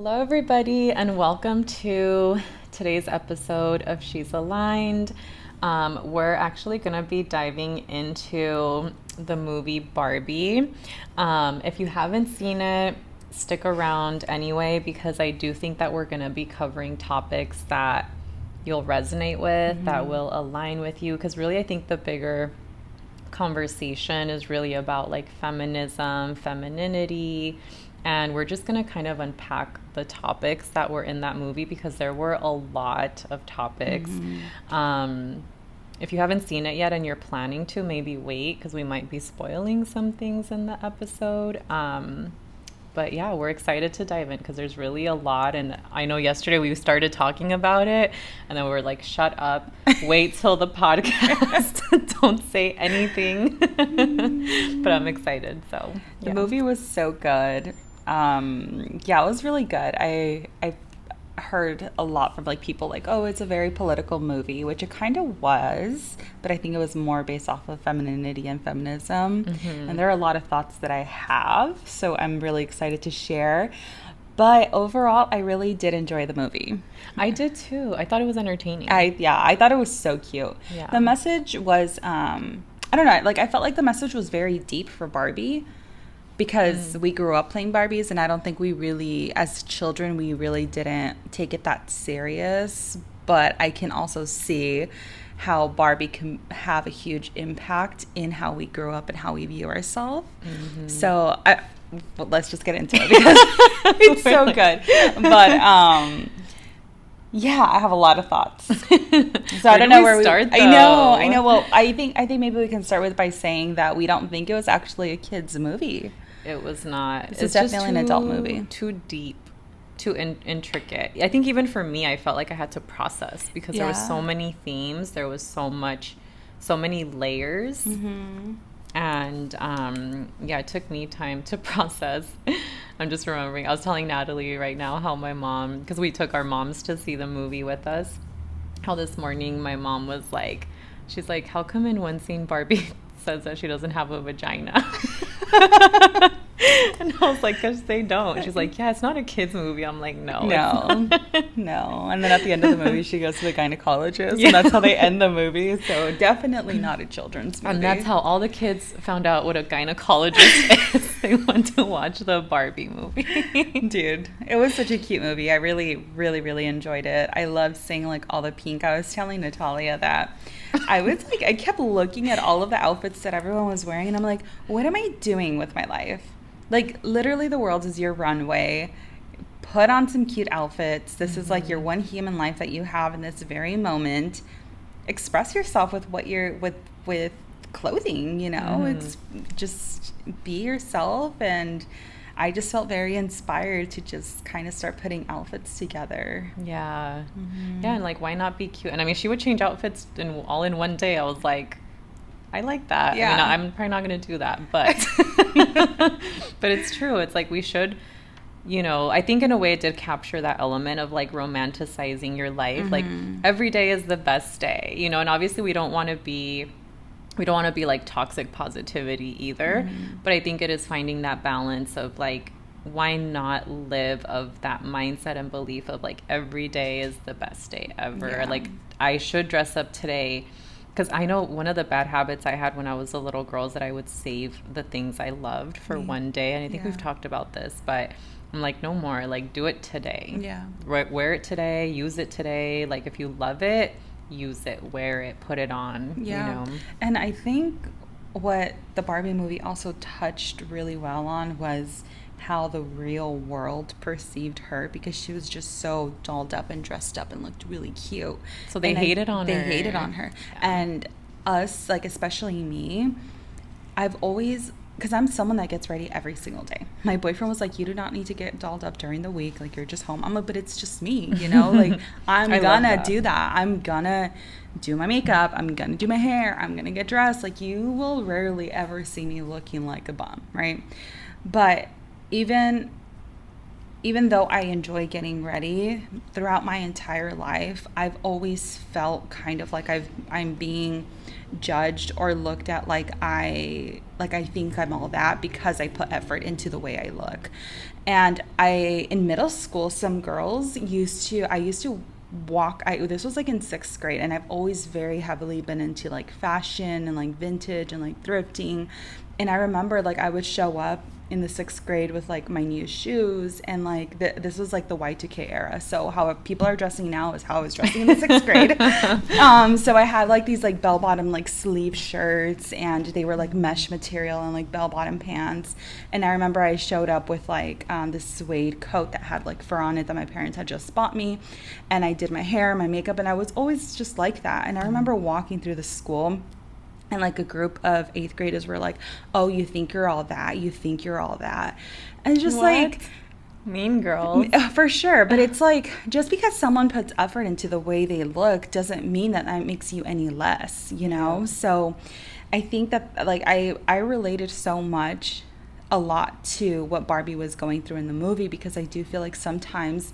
Hello, everybody, and welcome to today's episode of She's Aligned. We're actually going to be diving into the movie Barbie. If you haven't seen it, stick around anyway, because I do think that we're going to be covering topics that you'll resonate with, that will align with you, because really I think the bigger conversation is really about like feminism, femininity, and we're just going to kind of unpack the topics that were in that movie because there were a lot of topics. If you haven't seen it yet and you're planning to, maybe wait because we might be spoiling some things in the episode. But yeah, we're excited to dive in because there's really a lot. And I know yesterday we started talking about it and then we were like, shut up, wait till the podcast, don't say anything. But I'm excited. So the movie was so good. It was really good. I heard a lot from like people like, oh, it's a very political movie, which it kind of was, but I think it was more based off of femininity and feminism. And there are a lot of thoughts that I have, so I'm really excited to share. But overall, I really did enjoy the movie. I did too. I thought it was entertaining. I thought it was so cute. Yeah. The message was, I don't know, like I felt like the message was very deep for Barbie. Because we grew up playing Barbies, and I don't think we really, as children, we really didn't take it that serious. But I can also see how Barbie can have a huge impact in how we grew up and how we view ourselves. So let's just get into it because it's so good. But I have a lot of thoughts. So I don't know where we start. I know. Well, I think maybe we can start with by saying that we don't think it was actually a kids' movie. It was not. It's definitely an adult movie. Too deep, too intricate. I think even for me, I felt like I had to process because there were so many themes. There was so many layers. And it took me time to process. I'm just remembering, I was telling Natalie right now how my mom, because we took our moms to see the movie with us, how this morning my mom was like, she's like, how come in one scene Barbie says that she doesn't have a vagina? And I was like, because they don't. She's like, yeah, it's not a kid's movie. I'm like, no. No. And then at the end of the movie, she goes to the gynecologist. Yeah. And that's how they end the movie. So definitely not a children's movie. And that's how all the kids found out what a gynecologist is. They went to watch the Barbie movie. Dude, it was such a cute movie. I really, really, really enjoyed it. I loved seeing like all the pink. I was telling Natalia that I was like, I kept looking at all of the outfits that everyone was wearing. And I'm like, what am I doing with my life? Like, literally, the world is your runway. Put on some cute outfits. This is like your one human life that you have in this very moment. Express yourself with what you're with clothing. You know, it's just be yourself. And I just felt very inspired to just kind of start putting outfits together. Yeah, yeah, and like, why not be cute? And I mean, she would change outfits all in one day. I was like, I like that. Yeah. I mean, I'm probably not going to do that, but but it's true. It's like we should, I think in a way it did capture that element of like romanticizing your life. Like every day is the best day, and obviously we don't want to be like toxic positivity either. But I think it is finding that balance of like, why not live of that mindset and belief of like every day is the best day ever. Yeah. Like I should dress up today. Because I know one of the bad habits I had when I was a little girl is that I would save the things I loved for one day. And I think we've talked about this, but I'm like, no more. Like, do it today. Yeah. Wear it today. Use it today. Like, if you love it, use it. Wear it. Put it on. Yeah. And I think what the Barbie movie also touched really well on was how the real world perceived her, because she was just so dolled up and dressed up and looked really cute. So they hated on her. They hated on her. Yeah. And us, like especially me, I've always, because I'm someone that gets ready every single day. My boyfriend was like, you do not need to get dolled up during the week. Like, you're just home. I'm like, but it's just me, Like, I'm gonna do that. I'm gonna do my makeup. I'm gonna do my hair. I'm gonna get dressed. Like, you will rarely ever see me looking like a bum, right? But even even though I enjoy getting ready, throughout my entire life, I've always felt kind of like I'm being judged or looked at like I think I'm all that because I put effort into the way I look. And in middle school, some girls I used to walk, this was like in 6th grade, and I've always very heavily been into like fashion and like vintage and like thrifting. And I remember like I would show up in the 6th grade with like my new shoes, and like this was like the Y2K era, so how people are dressing now is how I was dressing in the 6th grade. So I had like these like bell-bottom like sleeve shirts, and they were like mesh material and like bell-bottom pants. And I remember I showed up with like this suede coat that had like fur on it that my parents had just bought me, and I did my hair, my makeup, and I was always just like that. And I remember walking through the school, and like a group of 8th graders were like, "Oh, you think you're all that? You think you're all that?" And it's just What? like, Mean girls. for sure. But it's like, just because someone puts effort into the way they look doesn't mean that makes you any less, you know? Yeah. So I think that like I related so much, a lot, to what Barbie was going through in the movie, because I do feel like sometimes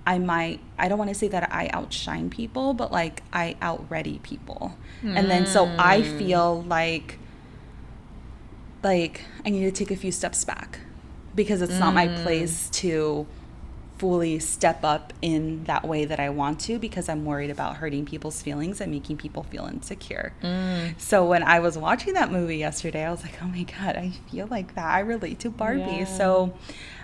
I don't want to say that I outshine people, but like I outready people. And then so I feel like I need to take a few steps back, because it's not my place to fully step up in that way that I want to, because I'm worried about hurting people's feelings and making people feel insecure. So when I was watching that movie yesterday, I was like, oh my God, I feel like that. I relate to Barbie. Yeah. So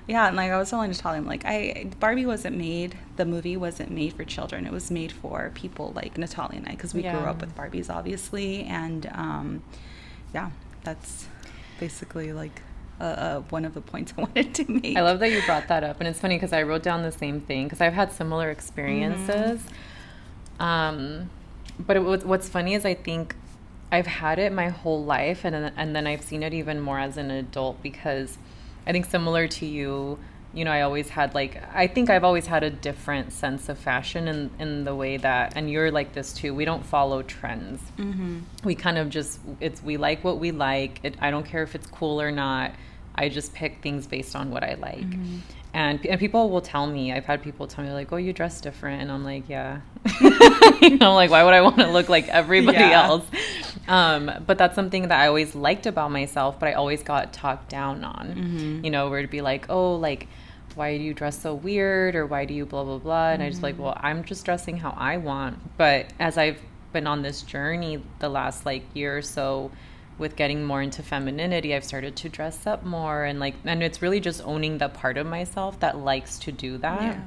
yeah, and like I was telling Natalia, I'm like, the movie wasn't made for children. It was made for people like Natalia and I, because we grew up with Barbies, obviously. And yeah, that's basically like one of the points I wanted to make. I love that you brought that up. And it's funny because I wrote down the same thing, because I've had similar experiences. But what's funny is I think I've had it my whole life, and then I've seen it even more as an adult, because I think similar to you, you know, I think I've always had a different sense of fashion in the way that, and you're like this too, we don't follow trends. We kind of we like what we like. I don't care if it's cool or not. I just pick things based on what I like. And people will tell me, I've had people tell me like, oh, you dress different. And I'm like, yeah. You know, like, why would I want to look like everybody else? But that's something that I always liked about myself, but I always got talked down on, you know, where it'd be like, oh, like, why do you dress so weird? Or why do you blah, blah, blah? And I just like, well, I'm just dressing how I want. But as I've been on this journey the last like year or so, with getting more into femininity, I've started to dress up more, and it's really just owning the part of myself that likes to do that. Yeah.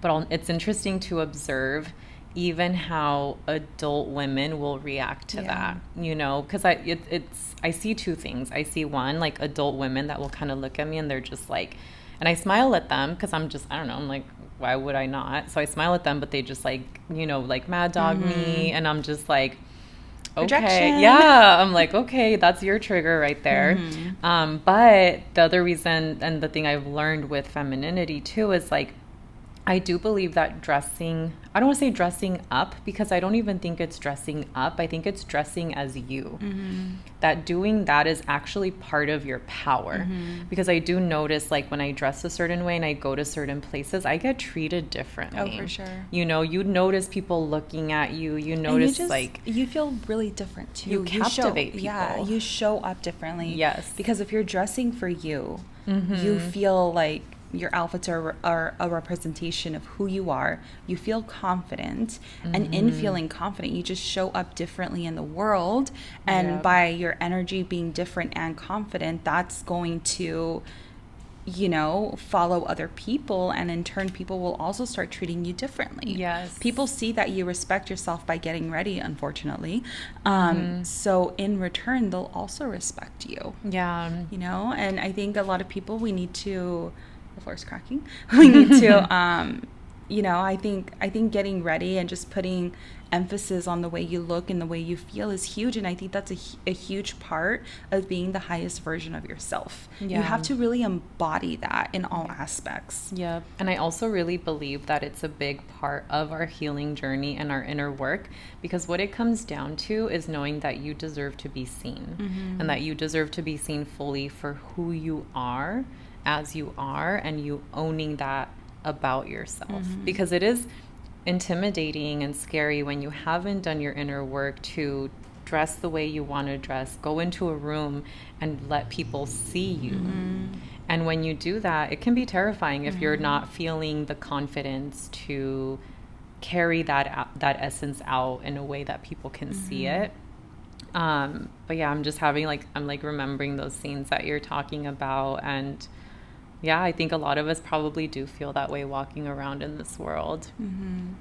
But it's interesting to observe even how adult women will react to that, you know, because I see two things. I see one, like adult women that will kind of look at me and they're just like, and I smile at them because I don't know, I'm like, why would I not? So I smile at them, but they just like, you know, like mad dog me, and I'm just like, okay, yeah, I'm like, okay, that's your trigger right there. But the other reason, and the thing I've learned with femininity too, is like, I do believe that dressing, I don't want to say dressing up, because I don't even think it's dressing up. I think it's dressing as you. That doing that is actually part of your power. Because I do notice, like, when I dress a certain way and I go to certain places, I get treated differently. Oh, for sure. You know, you notice people looking at you. You notice, you feel really different too. You captivate people. Yeah, you show up differently. Yes. Because if you're dressing for you, you feel like your outfits are a representation of who you are. You feel confident, and in feeling confident, you just show up differently in the world. And by your energy being different and confident, that's going to, you know, follow other people, and in turn, people will also start treating you differently. Yes. People see that you respect yourself by getting ready, unfortunately. So in return, they'll also respect you. Yeah. You know, and I think a lot of people, we need to, the floor's cracking. We need to, you know, I think getting ready and just putting emphasis on the way you look and the way you feel is huge. And I think that's a huge part of being the highest version of yourself. Yeah. You have to really embody that in all aspects. Yeah. And I also really believe that it's a big part of our healing journey and our inner work, because what it comes down to is knowing that you deserve to be seen, and that you deserve to be seen fully for who you are, as you are and you owning that about yourself. Because it is intimidating and scary when you haven't done your inner work to dress the way you want to dress, go into a room and let people see you. And when you do that, it can be terrifying if you're not feeling the confidence to carry that essence out in a way that people can see it. But yeah, I'm just having I'm remembering those scenes that you're talking about. And yeah, I think a lot of us probably do feel that way walking around in this world.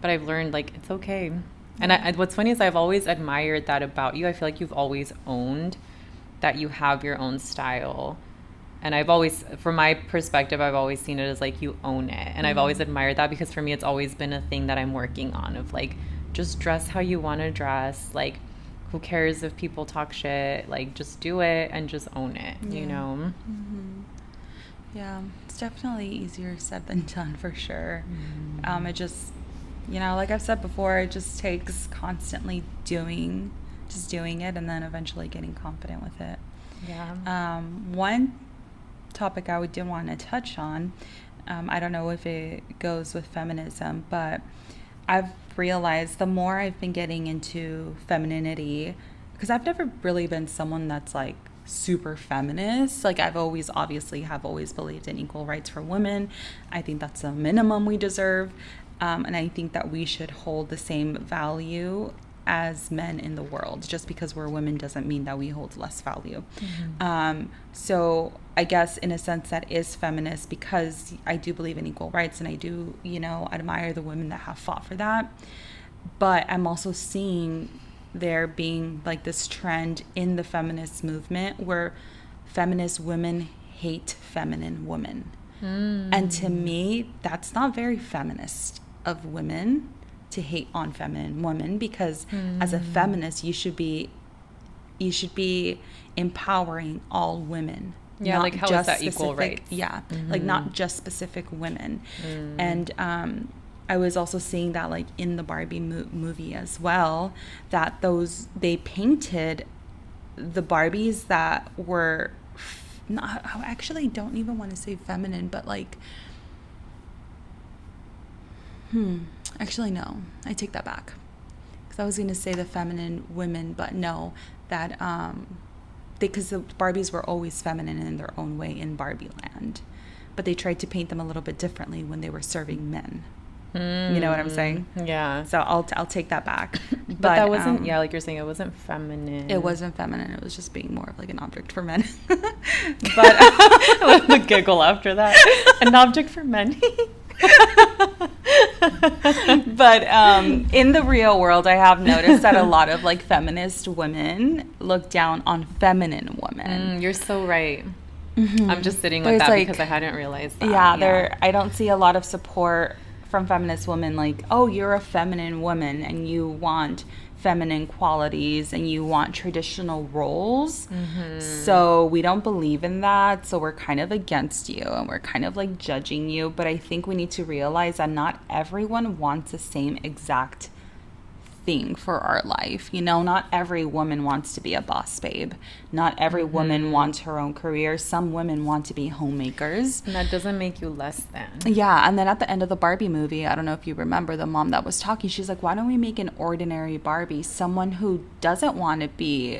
But I've learned it's okay. And what's funny is I've always admired that about you. I feel like you've always owned that you have your own style. And I've always, from my perspective, I've always seen it as you own it. And I've always admired that, because for me, it's always been a thing that I'm working on of just dress how you want to dress. Who cares if people talk shit? Just do it and just own it, you know? Yeah, it's definitely easier said than done, for sure. It just, like I've said before, it just takes constantly doing it, and then eventually getting confident with it. Yeah. One topic I did want to touch on, I don't know if it goes with feminism, but I've realized the more I've been getting into femininity, because I've never really been someone that's super feminist. I've always believed in equal rights for women. I think that's a minimum we deserve. And I think that we should hold the same value as men in the world. Just because we're women doesn't mean that we hold less value. So I guess in a sense that is feminist, because I do believe in equal rights, and I do, admire the women that have fought for that. But I'm also seeing there being this trend in the feminist movement where feminist women hate feminine women. And to me, that's not very feminist of women to hate on feminine women, because as a feminist, you should be empowering all women. Yeah, not how just is that specific, equal rights? Yeah, not just specific women. And I was also seeing that in the Barbie movie as well, that they painted the Barbies that were not, I actually don't even want to say feminine, but actually no, I take that back, because I was going to say the feminine women, but no, that because the Barbies were always feminine in their own way in Barbie land, but they tried to paint them a little bit differently when they were serving men. You know what I'm saying? Yeah. So I'll take that back. But that wasn't, like you're saying, it wasn't feminine. It wasn't feminine. It was just being more of an object for men. But the giggle after that. An object for men. But in the real world, I have noticed that a lot of feminist women look down on feminine women. You're so right. I'm just sitting with that because I hadn't realized that. Yeah, I don't see a lot of support from feminist women, oh, you're a feminine woman and you want feminine qualities and you want traditional roles. So we don't believe in that. So we're kind of against you and we're kind of judging you. But I think we need to realize that not everyone wants the same exact thing for our life. Not every woman wants to be a boss babe. Not every woman wants her own career. Some women want to be homemakers. And that doesn't make you less than. Yeah, and then at the end of the Barbie movie, I don't know if you remember the mom that was talking, she's like, why don't we make an ordinary Barbie? Someone who doesn't want to be,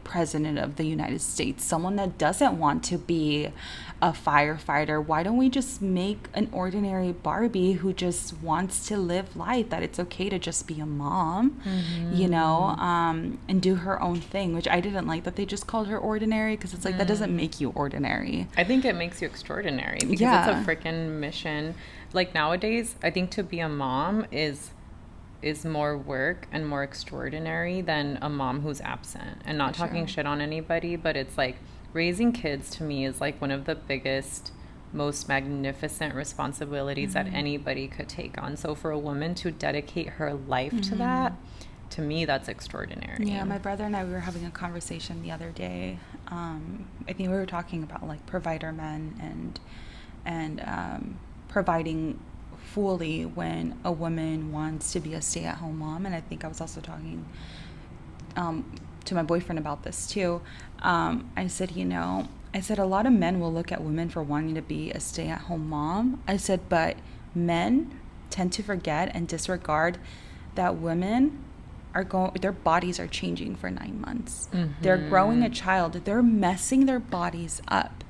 president of the United States. Someone that doesn't want to be a firefighter. Why don't we just make an ordinary Barbie who just wants to live life, that it's okay to just be a mom, and do her own thing, which I didn't like that they just called her ordinary, because it's that doesn't make you ordinary. I think it makes you extraordinary, because it's a freaking mission. Nowadays, I think to be a mom is more work and more extraordinary than a mom who's absent. And not talking shit on anybody, but it's raising kids to me is one of the biggest, most magnificent responsibilities that anybody could take on. So for a woman to dedicate her life to that, to me, that's extraordinary. Yeah, my brother and I, we were having a conversation the other day. I think we were talking about provider men and providing fully when a woman wants to be a stay-at-home mom. And I think I was also talking to my boyfriend about this too. I said, I said, a lot of men will look at women for wanting to be a stay-at-home mom. I said, but men tend to forget and disregard that women their bodies are changing for 9 months. They're growing a child. They're messing their bodies up.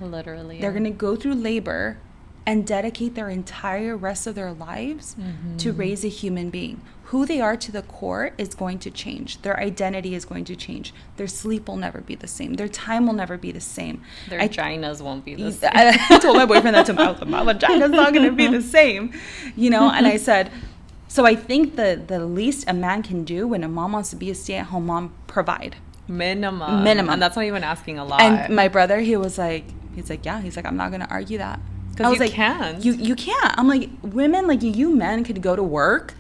Literally. They're going to go through labor and dedicate their entire rest of their lives to raise a human being. Who they are to the core is going to change. Their identity is going to change. Their sleep will never be the same. Their time will never be the same. Their vaginas won't be the same. I told my boyfriend that tomorrow. My vagina's not going to be the same. You know, and I said, so I think the least a man can do when a mom wants to be a stay-at-home mom, provide. Minimum. And that's not even asking a lot. And my brother, he's like, yeah. He's like, I'm not going to argue that. Because you can't. You can't. I'm like, women, like you men could go to work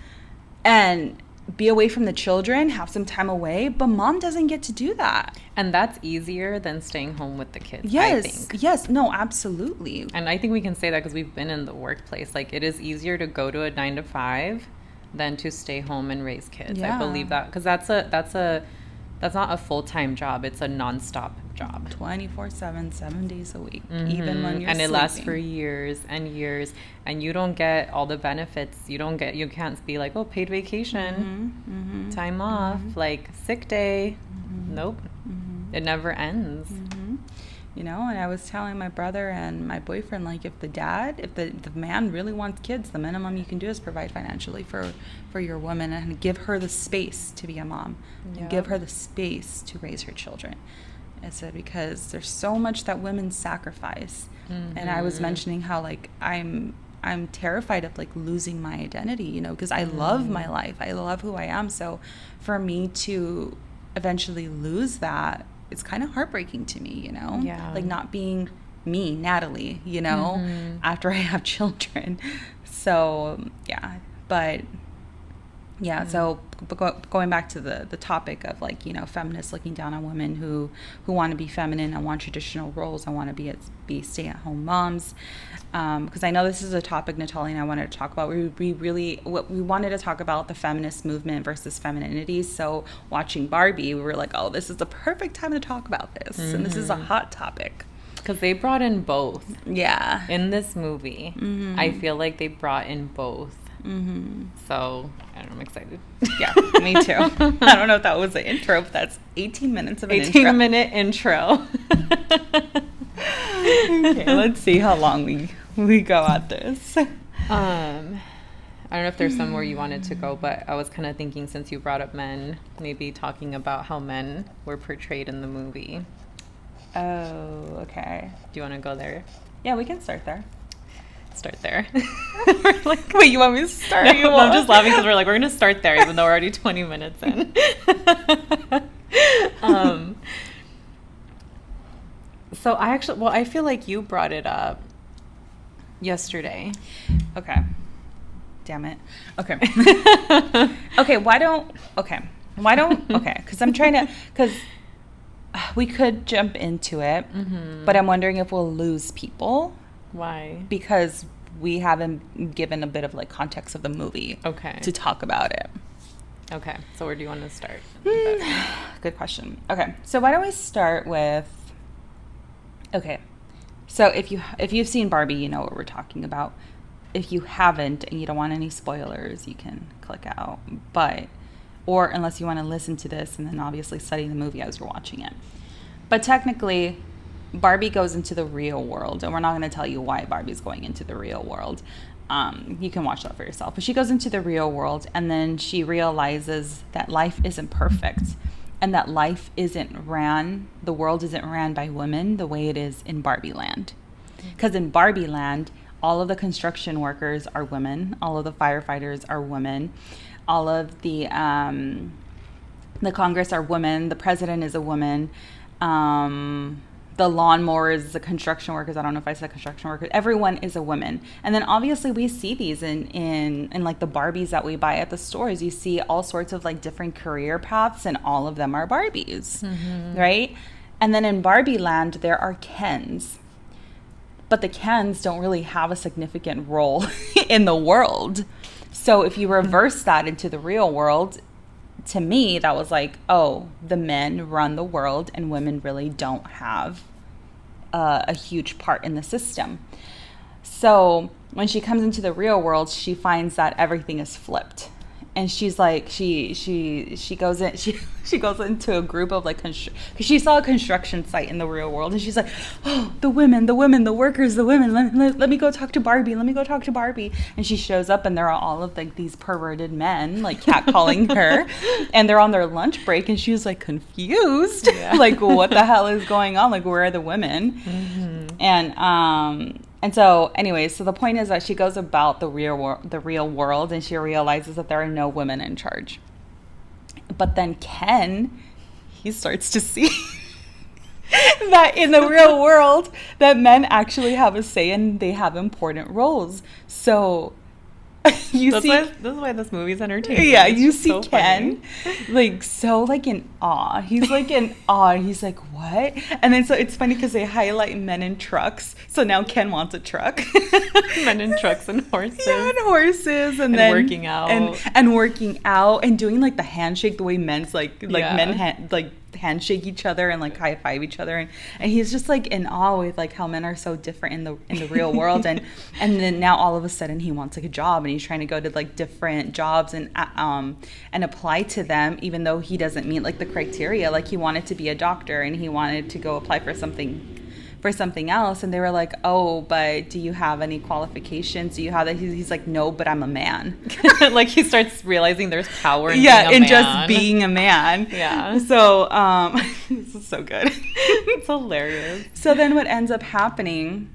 and be away from the children, have some time away, but mom doesn't get to do that. And that's easier than staying home with the kids, yes, I think. Yes, no, absolutely. And I think we can say that because we've been in the workplace. Like, it is easier to go to a 9 to 5 than to stay home and raise kids. Yeah. I believe that. Because that's not a full-time job. It's a nonstop job. 24/7, 7 days a week, even when you're and it sleeping. lasts for years and years, and you don't get all the benefits. You can't be like, oh, paid vacation, time off, like sick day. Nope. It never ends. You know, and I was telling my brother and my boyfriend, like, if the man really wants kids, the minimum you can do is provide financially for your woman and give her the space to be a mom and give her the space to raise her children. I said, because there's so much that women sacrifice. And I was mentioning how, like, I'm terrified of, like, losing my identity, you know, because I love my life. I love who I am. So for me to eventually lose that, it's kind of heartbreaking to me, you know? Yeah. Like, not being me, Natalie, you know, after I have children. So, yeah. But, yeah, so going back to the topic of, like, you know, feminists looking down on women who want to be feminine and want traditional roles and want to be stay-at-home moms. Because I know this is a topic Natalia and I wanted to talk about. We wanted to talk about the feminist movement versus femininity. So watching Barbie, we were like, oh, this is the perfect time to talk about this. And this is a hot topic. Because they brought in both. Yeah. In this movie. I feel like they brought in both. So, I don't know, I'm excited. Yeah, me too. I don't know if that was the intro, but that's 18 minutes of an intro. 18-minute intro. Okay, let's see how long we go at this. I don't know if there's somewhere you wanted to go, but I was kind of thinking, since you brought up men, maybe talking about how men were portrayed in the movie. Oh, okay. Do you want to go there? Yeah, we can start there. Start there. Like, wait, you want me to start? No, I'm just laughing because we're going to start there, even though we're already 20 minutes in. So I feel like you brought it up yesterday. Okay. Damn it. Okay. Okay, because we could jump into it, but I'm wondering if we'll lose people. Why? Because we haven't given a bit of, like, context of the movie. Okay. To talk about it. Okay. So where do you want to start? Good question. Okay. So why don't we start with... Okay. So if you've seen Barbie, you know what we're talking about. If you haven't and you don't want any spoilers, you can click out. Or unless you want to listen to this and then obviously study the movie as you're watching it. But technically, Barbie goes into the real world, and we're not going to tell you why Barbie's going into the real world. You can watch that for yourself. But she goes into the real world, and then she realizes that life isn't perfect, and that the world isn't ran by women the way it is in Barbie land. Because in Barbie land, all of the construction workers are women, all of the firefighters are women, all of the Congress are women, the president is a woman, the lawnmowers, the construction workers, I don't know if I said construction workers, everyone is a woman. And then obviously we see these in like the Barbies that we buy at the stores. You see all sorts of, like, different career paths, and all of them are Barbies, right? And then in Barbie land, there are Kens. But the Kens don't really have a significant role in the world. So if you reverse that into the real world, to me, that was like, oh, the men run the world and women really don't have a huge part in the system. So when she comes into the real world, she finds that everything is flipped. And she's like, she goes in, she goes into a group of like, because she saw a construction site in the real world, and she's like, oh, the women, the workers, the women, let me go talk to Barbie, And she shows up, and there are all of like these perverted men like catcalling her, and they're on their lunch break, and she was like confused, like what the hell is going on? Like, where are the women? And so, anyways, so the point is that she goes about the real world, and she realizes that there are no women in charge. But then Ken, he starts to see that in the real world, that men actually have a say and they have important roles. So this is why this movie is entertaining. Yeah, you see so Ken like so like in awe. He's like in awe. He's like, what? And then so it's funny because they highlight men in trucks. So now Ken wants a truck. Men in trucks and horses. Yeah, and horses, and then working out and working out and doing like the handshake the way men's men handshake each other and like high five each other, and he's just like in awe with like how men are so different in the real world, and then now all of a sudden he wants like a job, and he's trying to go to like different jobs and apply to them, even though he doesn't meet like the criteria. Like he wanted to be a doctor, and he wanted to go apply for something else, and they were like, oh, but do you have any qualifications? Do you have that? He's like, no, but I'm a man. Like he starts realizing there's power in being a man. Just being a man. Yeah. So this is so good. It's hilarious. So then what ends up happening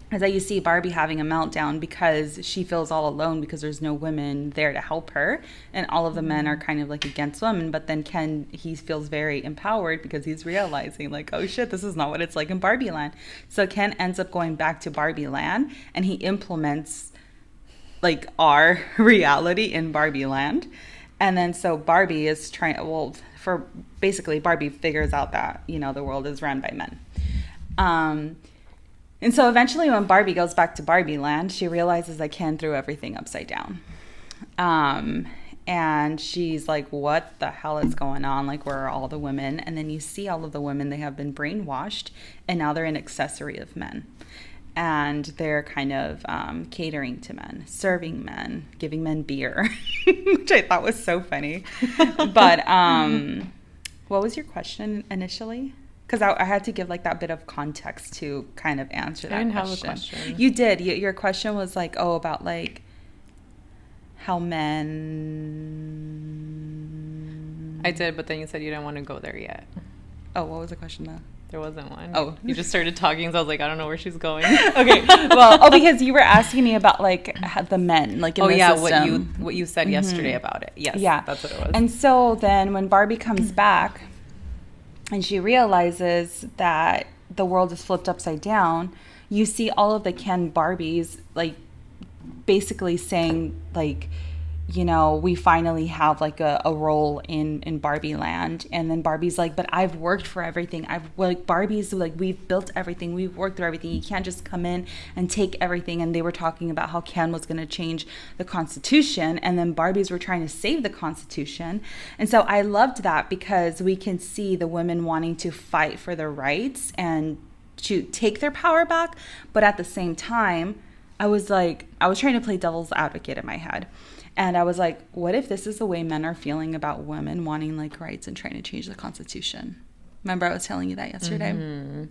is that you see Barbie having a meltdown because she feels all alone because there's no women there to help her, and all of the men are kind of like against women. But then Ken, he feels very empowered because he's realizing like, oh shit, this is not what it's like in Barbie land. So Ken ends up going back to Barbie land, and he implements like our reality in Barbie land. And then so Barbie is Barbie figures out that, you know, the world is run by men. And so eventually when Barbie goes back to Barbie land, she realizes that Ken threw everything upside down. And she's like, what the hell is going on? Like, where are all the women? And then you see all of the women, they have been brainwashed, and now they're an accessory of men. And they're kind of catering to men, serving men, giving men beer, which I thought was so funny. But what was your question initially? Because I had to give like that bit of context to kind of answer that question. I didn't have a question. You did. Your question was like, oh, about like how men... I did, but then you said you didn't want to go there yet. Oh, what was the question though? There wasn't one. Oh. You just started talking, so I was like, I don't know where she's going. Okay. Well, because you were asking me about like the men, like in the system. what you said yesterday about it. Yes. Yeah. That's what it was. And so then when Barbie comes back, and she realizes that the world is flipped upside down, you see all of the Ken Barbies, like, basically saying, like, you know, we finally have, like, a role in Barbie land. And then Barbie's like, but I've worked for everything. Barbie's like, we've built everything. We've worked through everything. You can't just come in and take everything. And they were talking about how Ken was going to change the Constitution. And then Barbies were trying to save the Constitution. And so I loved that because we can see the women wanting to fight for their rights and to take their power back. But at the same time, I was trying to play devil's advocate in my head. And I was like, what if this is the way men are feeling about women wanting like rights and trying to change the Constitution? Remember I was telling you that yesterday? Mm-hmm.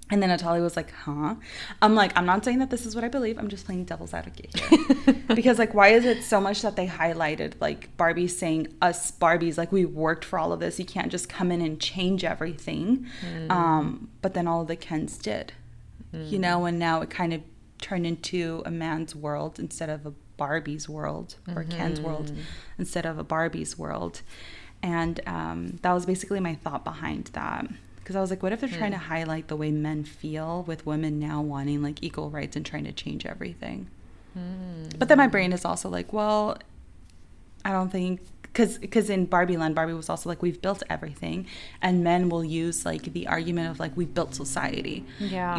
And then Natalia was like, huh? I'm like, I'm not saying that this is what I believe. I'm just playing devil's advocate here. Because like, why is it so much that they highlighted like Barbie saying us Barbies, like we worked for all of this. You can't just come in and change everything. Mm. But then all of the Kens did, you know, and now it kind of turned into a man's world instead of a Barbie's world, or Ken's world instead of a Barbie's world. And that was basically my thought behind that, because I was like, what if they're trying to highlight the way men feel with women now wanting like equal rights and trying to change everything? But then my brain is also like, well, I don't think, because in Barbie land, Barbie was also like, we've built everything, and men will use like the argument of like, we built society,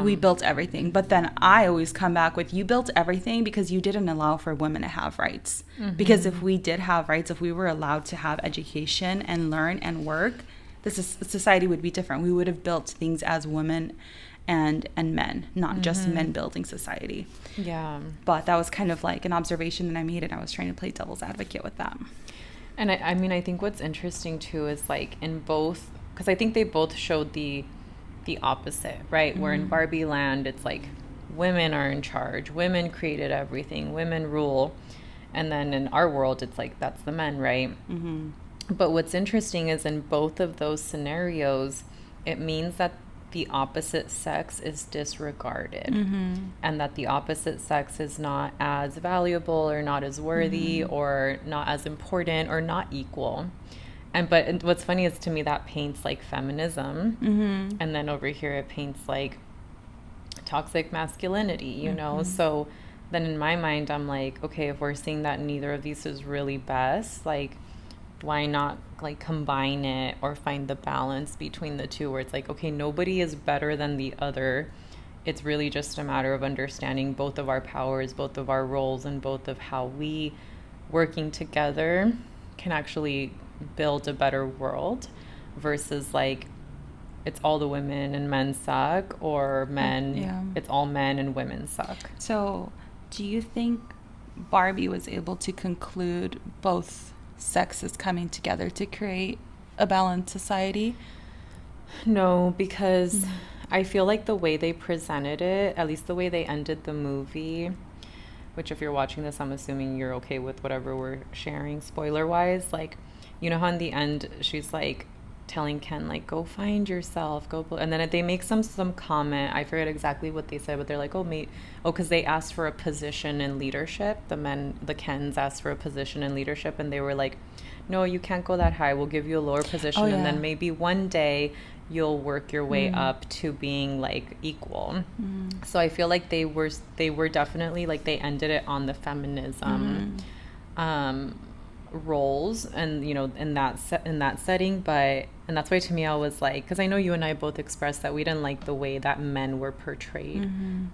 we built everything. But then I always come back with, you built everything because you didn't allow for women to have rights. Because if we did have rights, if we were allowed to have education and learn and work, society would be different. We would have built things as women and men, not just men building society. Yeah. But that was kind of like an observation that I made, and I was trying to play devil's advocate with that. And I mean, I think what's interesting too is like in both, because I think they both showed the opposite, right? Where in Barbie land, it's like women are in charge, women created everything, women rule. And then in our world, it's like that's the men, right? Mm-hmm. But what's interesting is in both of those scenarios, it means that the opposite sex is disregarded, and that the opposite sex is not as valuable or not as worthy or not as important or not equal. But what's funny is to me that paints like feminism, and then over here it paints like toxic masculinity, you know? So then in my mind, I'm like, okay, if we're seeing that neither of these is really best, like, why not like combine it or find the balance between the two where it's like, okay, nobody is better than the other. It's really just a matter of understanding both of our powers, both of our roles, and both of how we working together can actually build a better world versus like it's all the women and men suck, or it's all men and women suck. So do you think Barbie was able to conclude both sexes coming together to create a balanced society? No, because I feel like the way they presented it, at least the way they ended the movie, which if you're watching this, I'm assuming you're okay with whatever we're sharing spoiler wise, like, you know how in the end she's like telling Ken like, go find yourself, and then they make some comment, I forget exactly what they said, but they're like, because they asked for a position in leadership, the Kens asked for a position in leadership, and they were like, no, you can't go that high, we'll give you a lower position, and then maybe one day you'll work your way up to being like equal. So I feel like they were definitely like, they ended it on the feminism roles, and you know, in that setting, and that's why to me I was like, because I know you and I both expressed that we didn't like the way that men were portrayed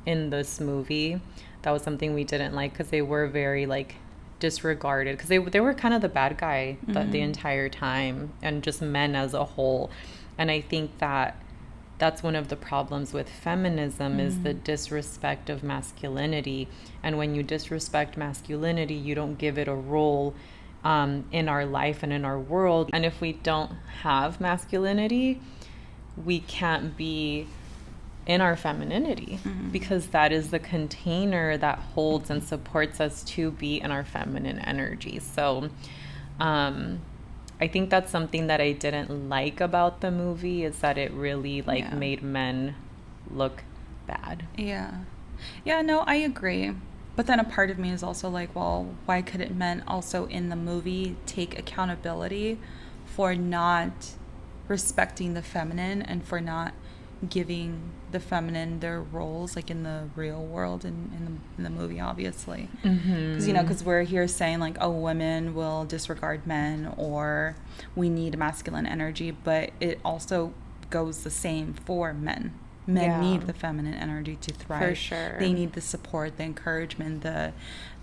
in this movie. That was something we didn't like, because they were very like disregarded, because they were kind of the bad guy the entire time, and just men as a whole. And I think that's one of the problems with feminism is the disrespect of masculinity. And when you disrespect masculinity, you don't give it a role in our life and in our world. And if we don't have masculinity, we can't be in our femininity, because that is the container that holds and supports us to be in our feminine energy. So I think that's something that I didn't like about the movie, is that it really like made men look bad. Yeah, no, I agree. But then a part of me is also like, well, why couldn't men also in the movie take accountability for not respecting the feminine and for not giving the feminine their roles, like in the real world and in the movie, obviously. Because, you know, because we're here saying like, oh, women will disregard men, or we need masculine energy, but it also goes the same for men. Men need the feminine energy to thrive. For sure. They need the support, the encouragement, the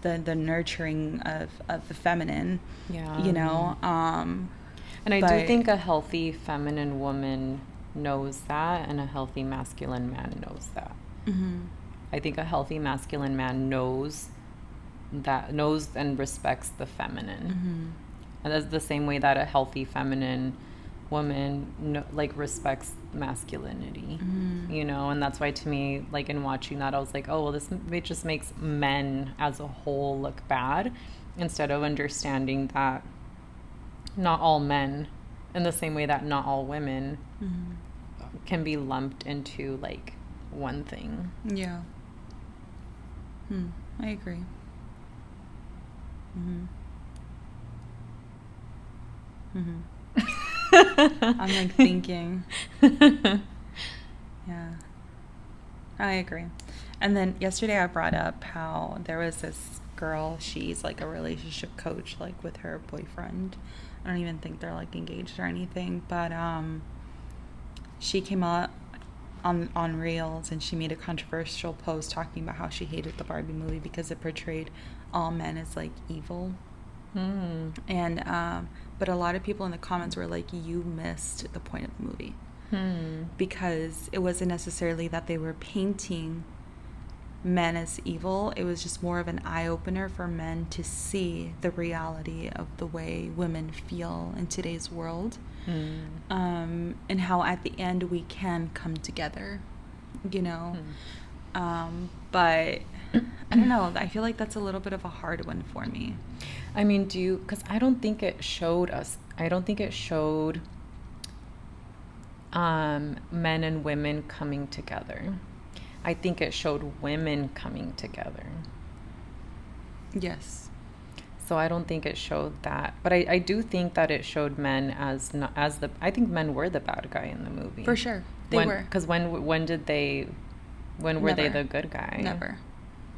nurturing of the feminine. Yeah. You know? And I do think a healthy feminine woman knows that, and a healthy masculine man knows that. I think a healthy masculine man knows and respects the feminine. And that's the same way that a healthy feminine woman respects masculinity, you know. And that's why to me, like in watching that, I was like, oh well, it just makes men as a whole look bad, instead of understanding that not all men, in the same way that not all women can be lumped into like one thing. I agree. I'm like thinking. Yeah, I agree. And then yesterday I brought up how there was this girl, she's like a relationship coach, like with her boyfriend. I don't even think they're like engaged or anything, but she came out on Reels, and she made a controversial post talking about how she hated the Barbie movie because it portrayed all men as like evil. And but a lot of people in the comments were like, you missed the point of the movie. because it wasn't necessarily that they were painting men as evil. It was just more of an eye-opener for men to see the reality of the way women feel in today's world, and how at the end we can come together, you know. But I don't know, I feel like that's a little bit of a hard one for me. I mean, because I don't think it showed men and women coming together. I think it showed women coming together. Yes. So I don't think it showed that, but I do think that it showed men as I think men were the bad guy in the movie. For sure, they were. Because when were they the good guy? Never.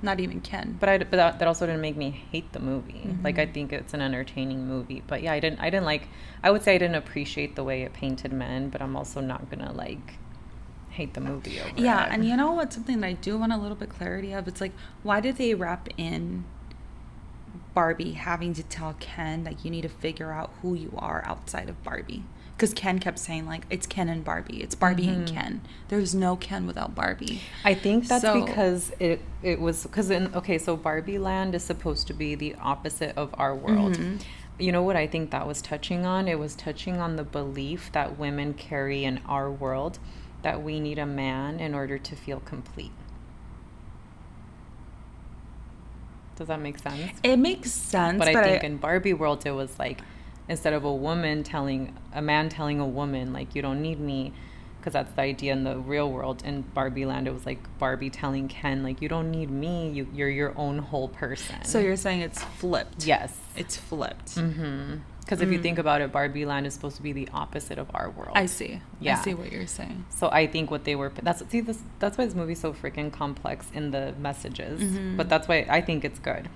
Not even Ken. But that also didn't make me hate the movie. Like, I think it's an entertaining movie. But yeah, I didn't like. I would say I didn't appreciate the way it painted men, but I'm also not gonna like hate the movie over it. And you know what's something that I do want a little bit clarity of? It's like, why did they wrap in Barbie having to tell Ken that you need to figure out who you are outside of Barbie? Because Ken kept saying, like, it's Ken and Barbie. It's Barbie and Ken. There's no Ken without Barbie. I think that's because it was... so Barbie Land is supposed to be the opposite of our world. You know what I think that was touching on? It was touching on the belief that women carry in our world that we need a man in order to feel complete. Does that make sense? It makes sense. But I think in Barbie world, it was like, instead of a man telling a woman, like, you don't need me, because that's the idea in the real world. In Barbie Land, it was like Barbie telling Ken, like, you don't need me, you're your own whole person. So you're saying it's flipped? Yes. It's flipped. Because if you think about it, Barbie Land is supposed to be the opposite of our world. I see. Yeah. I see what you're saying. So I think what they were... That's why this movie's so freaking complex in the messages. But that's why I think it's good.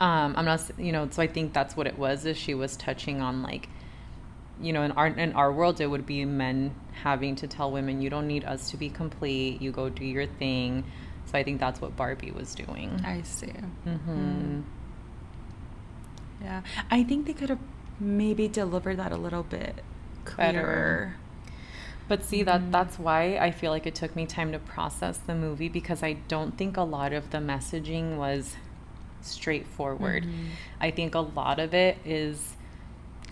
I'm not... so I think that's what it was, is she was touching on, like... in our world, it would be men having to tell women, you don't need us to be complete. You go do your thing. So I think that's what Barbie was doing. I see. Yeah. I think they could have maybe delivered that a little bit clearer. But see, that's why I feel like it took me time to process the movie, because I don't think a lot of the messaging was straightforward. I think a lot of it is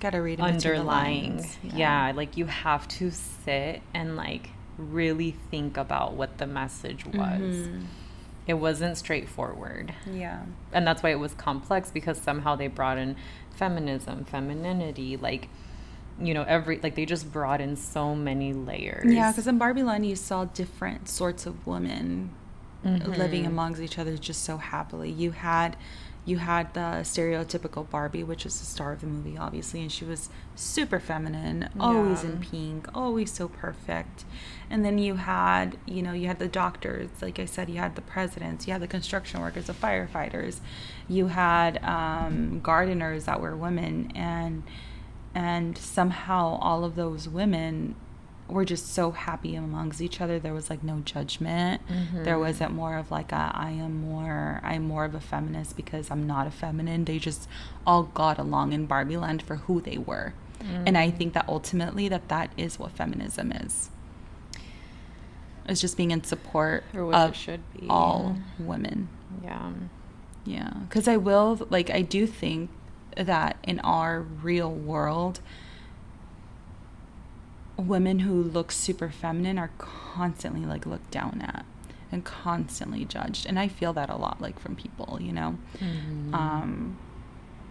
gotta read underlying. Yeah, like you have to sit and like really think about what the message was. It wasn't straightforward. Yeah. And that's why it was complex, because somehow they brought in feminism, femininity, like, they just brought in so many layers. Yeah, because in Barbie Land, you saw different sorts of women living amongst each other just so happily. You had the stereotypical Barbie, which is the star of the movie, obviously, and she was super feminine, always in pink, always so perfect. And then you had the doctors, like I said, you had the presidents, you had the construction workers, the firefighters, you had gardeners that were women, and somehow all of those women were just so happy amongst each other. There was like no judgment. There wasn't more of like I'm more of a feminist because I'm not a feminine. They just all got along in Barbie Land for who they were. And I think that ultimately that is what feminism is. It's just being in support of all women. Yeah. Because I do think that in our real world, women who look super feminine are constantly like looked down at and constantly judged, and I feel that a lot, like from people,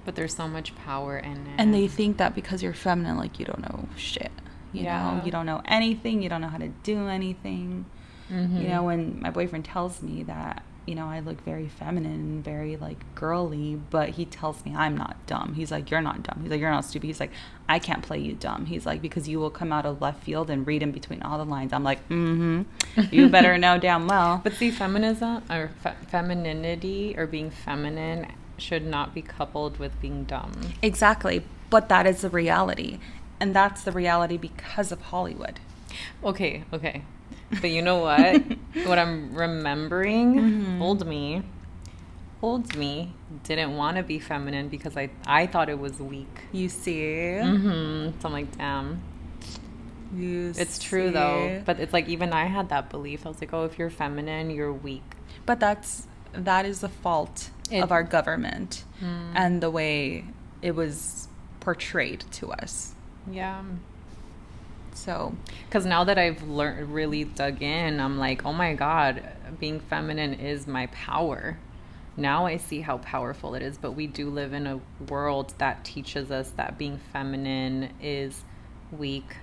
but there's so much power in it, and they think that because you're feminine, like, you don't know shit, you know, you don't know anything, you don't know how to do anything. When my boyfriend tells me that, I look very feminine and very like girly, but he tells me I'm not dumb. He's like, you're not dumb. He's like, you're not stupid. He's like, I can't play you dumb. He's like, because you will come out of left field and read in between all the lines. I'm like, you better know damn well. But see, feminism or femininity or being feminine should not be coupled with being dumb. Exactly. But that is the reality. And that's the reality because of Hollywood. Okay. But you know what? What I'm remembering, old me didn't want to be feminine because I thought it was weak. You see? So I'm like, damn. It's true though. But it's like, even I had that belief. I was like, oh, if you're feminine, you're weak. But that is the fault of our government and the way it was portrayed to us. Yeah. So, because now that I've really dug in, I'm like, oh my God, being feminine is my power. Now I see how powerful it is. But we do live in a world that teaches us that being feminine is weak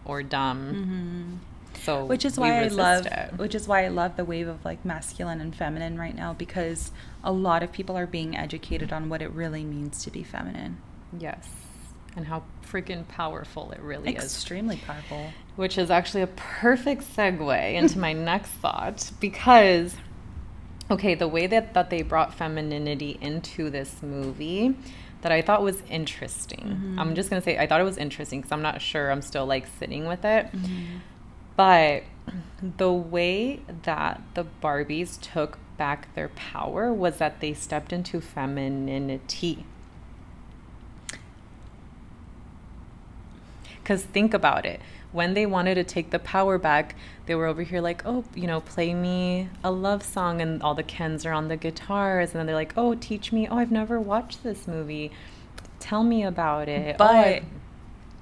or dumb. So which is why I love the wave of like masculine and feminine right now, because a lot of people are being educated on what it really means to be feminine. Yes. And how freaking powerful it really is. Extremely powerful. Which is actually a perfect segue into my next thought, because, okay, the way that they brought femininity into this movie that I thought was interesting. I'm just going to say I thought it was interesting because I'm not sure. I'm still like sitting with it. But the way that the Barbies took back their power was that they stepped into femininity. Because think about it. When they wanted to take the power back, they were over here like, oh, play me a love song. And all the Kens are on the guitars. And then they're like, oh, teach me. Oh, I've never watched this movie. Tell me about it. But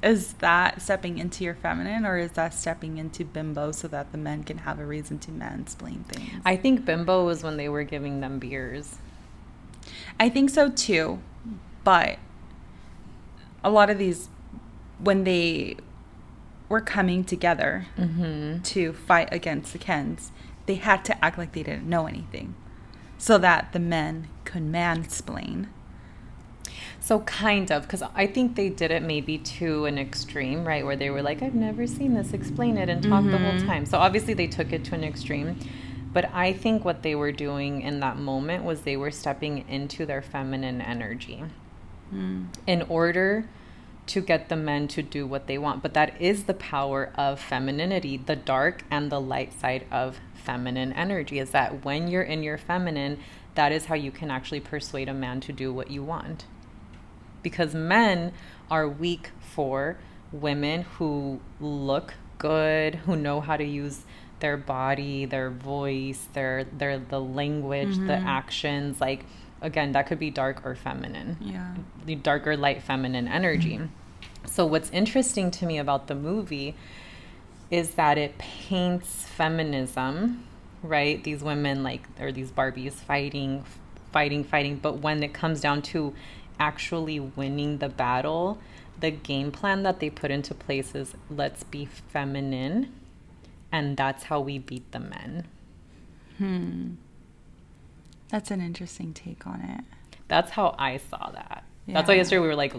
is that stepping into your feminine, or is that stepping into bimbo so that the men can have a reason to mansplain things? I think bimbo was when they were giving them beers. I think so too. But a lot of these, when they were coming together to fight against the Kens, they had to act like they didn't know anything so that the men could mansplain. So kind of, because I think they did it maybe to an extreme, right? Where they were like, I've never seen this, explain it, and talk the whole time. So obviously they took it to an extreme. But I think what they were doing in that moment was they were stepping into their feminine energy in order to get the men to do what they want. But that is the power of femininity, the dark and the light side of feminine energy, is that when you're in your feminine, that is how you can actually persuade a man to do what you want. Because men are weak for women who look good, who know how to use their body, their voice, the language, the actions. Like, again, that could be dark or feminine. Yeah. The dark or light feminine energy. So what's interesting to me about the movie is that it paints feminism, right? These women, or these Barbies fighting. But when it comes down to actually winning the battle, the game plan that they put into place is, let's be feminine, and that's how we beat the men. That's an interesting take on it. That's how I saw that. Yeah. That's why yesterday we were like